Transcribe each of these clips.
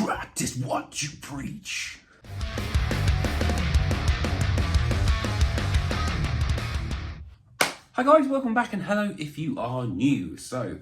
practice what you preach. Hi guys, welcome back, and hello if you are new. So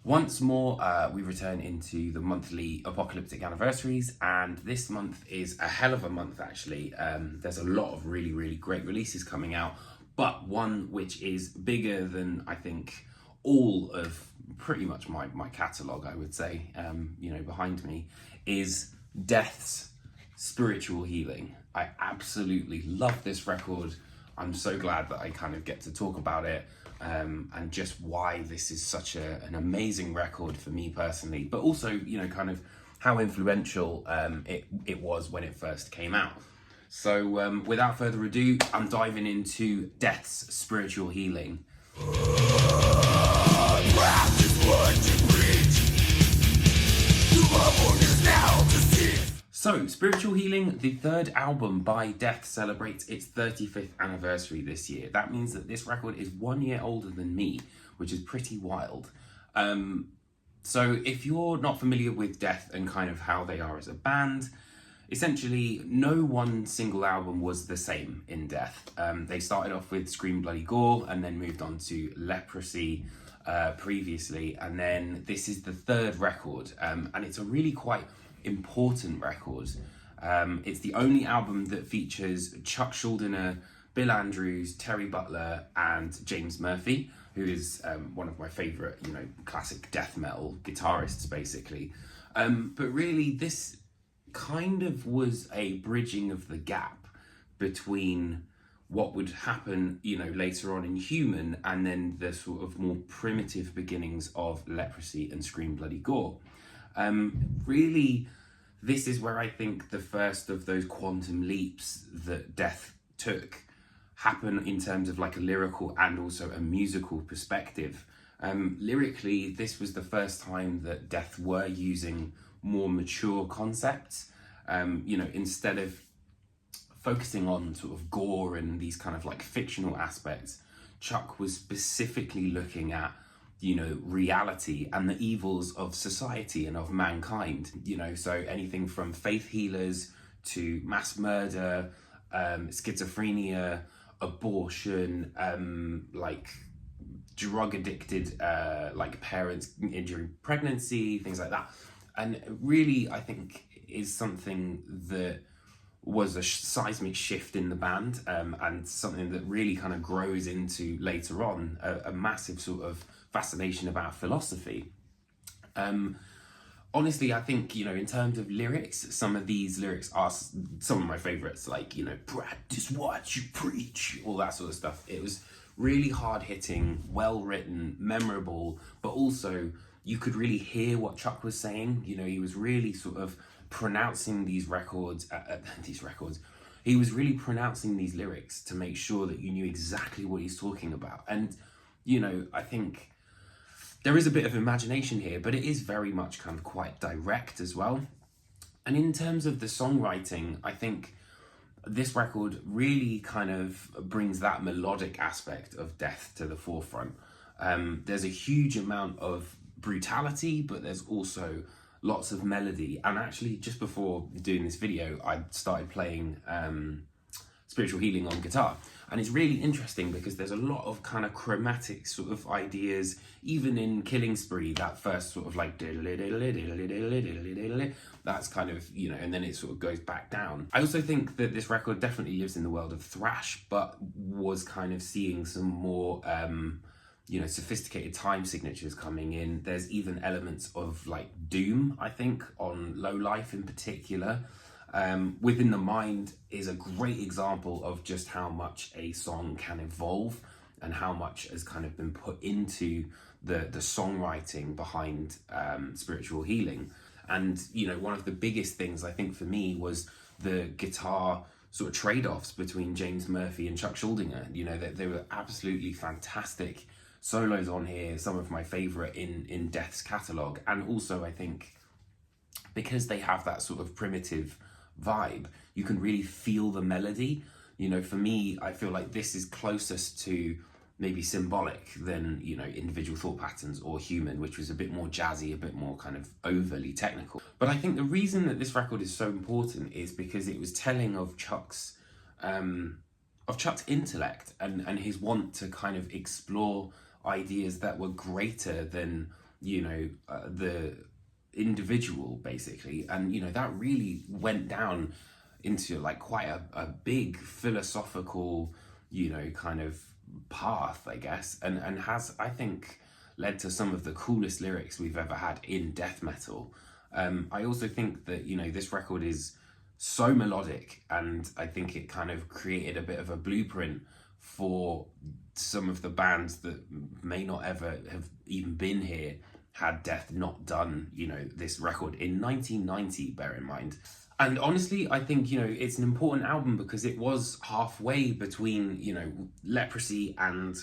once more we return into the monthly apocalyptic anniversaries, and this month is a hell of a month actually. There's a lot of really great releases coming out, but one which is bigger than I think all of pretty much my catalogue, I would say, behind me, is Death's Spiritual Healing. I absolutely love this record. I'm so glad that I kind of get to talk about it, and just why this is such an amazing record for me personally, but also, kind of how influential it was when it first came out. So without further ado, I'm diving into Death's Spiritual Healing. So, Spiritual Healing, the third album by Death, celebrates its 35th anniversary this year. That means that this record is 1 year older than me, which is pretty wild. So if you're not familiar with Death and kind of how they are as a band, essentially no one single album was the same in Death. They started off with Scream Bloody Gore and then moved on to Leprosy previously, and then this is the third record, and it's a really quite important record. It's the only album that features Chuck Schuldiner, Bill Andrews, Terry Butler, and James Murphy, who is one of my favourite, classic death metal guitarists, basically. But really, this kind of was a bridging of the gap between what would happen, later on in Human, and then the sort of more primitive beginnings of Leprosy and Scream Bloody Gore. Really, this is where I think the first of those quantum leaps that Death took happen in terms of like a lyrical and also a musical perspective. Lyrically, this was the first time that Death were using more mature concepts. Instead of focusing on sort of gore and these kind of like fictional aspects, Chuck was specifically looking at reality and the evils of society and of mankind, so anything from faith healers to mass murder, schizophrenia, abortion, like drug addicted, like parents during pregnancy, things like that. And really, I think is something that was a seismic shift in the band, and something that really kind of grows into later on a massive sort of fascination about philosophy. Honestly, I think, in terms of lyrics, some of these lyrics are some of my favorites, like, practice what you preach, all that sort of stuff. It was really hard hitting, well written, memorable, but also you could really hear what Chuck was saying. He was really sort of pronouncing these records, he was really pronouncing these lyrics to make sure that you knew exactly what he's talking about. And, I think there is a bit of imagination here, but it is very much kind of quite direct as well. And in terms of the songwriting, I think this record really kind of brings that melodic aspect of Death to the forefront. There's a huge amount of brutality, but there's also lots of melody. And actually, just before doing this video, I started playing Spiritual Healing on guitar. And it's really interesting because there's a lot of kind of chromatic sort of ideas, even in Killing Spree, that first sort of like, that's kind of, and then it sort of goes back down. I also think that this record definitely lives in the world of thrash, but was kind of seeing some more, sophisticated time signatures coming in. There's even elements of like doom, I think, on Low Life in particular. Within the Mind is a great example of just how much a song can evolve and how much has kind of been put into the songwriting behind Spiritual Healing. And, one of the biggest things I think for me was the guitar sort of trade-offs between James Murphy and Chuck Schuldiner. They were absolutely fantastic solos on here, some of my favorite in Death's catalogue. And also, I think, because they have that sort of primitive vibe, you can really feel the melody. For me, I feel like this is closest to maybe symbolic than, you know, Individual Thought Patterns or Human, which was a bit more jazzy, a bit more kind of overly technical. But I think the reason that this record is so important is because it was telling of Chuck's intellect and his want to kind of explore ideas that were greater than, you know, the individual, basically. And, you know, that really went down into like quite a big philosophical, you know, kind of path, I guess, and has, I think, led to some of the coolest lyrics we've ever had in death metal. I also think that, you know, this record is so melodic, and I think it kind of created a bit of a blueprint for some of the bands that may not ever have even been here had Death not done, you know, this record in 1990, bear in mind. And honestly, I think, you know, it's an important album because it was halfway between, you know, Leprosy and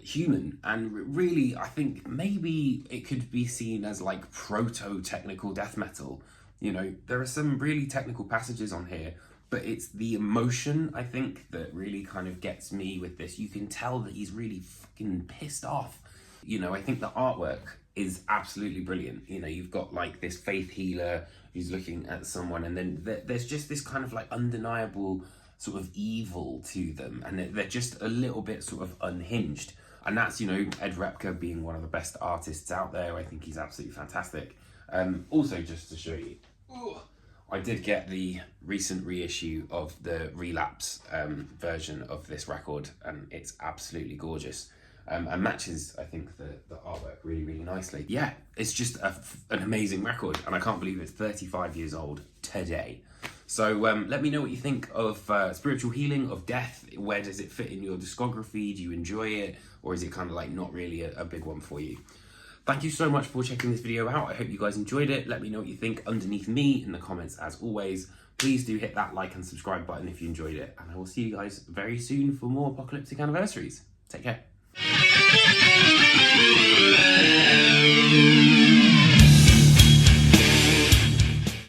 Human. And really, I think maybe it could be seen as like proto-technical death metal. You know, there are some really technical passages on here, but it's the emotion, I think, that really kind of gets me with this. You can tell that he's really fucking pissed off. You know, I think the artwork is absolutely brilliant. You know, you've got like this faith healer who's looking at someone, and then there's just this kind of like undeniable sort of evil to them, and they're just a little bit sort of unhinged. And that's, you know, Ed Repka being one of the best artists out there. I think he's absolutely fantastic. Also, just to show you, I did get the recent reissue of the Relapse version of this record, and it's absolutely gorgeous. And matches, I think, the artwork really, really nicely. Yeah, it's just an amazing record, and I can't believe it's 35 years old today. So let me know what you think of Spiritual Healing, of Death. Where does it fit in your discography? Do you enjoy it? Or is it kind of like not really a big one for you? Thank you so much for checking this video out. I hope you guys enjoyed it. Let me know what you think underneath me in the comments as always. Please do hit that like and subscribe button if you enjoyed it. And I will see you guys very soon for more apocalyptic anniversaries. Take care.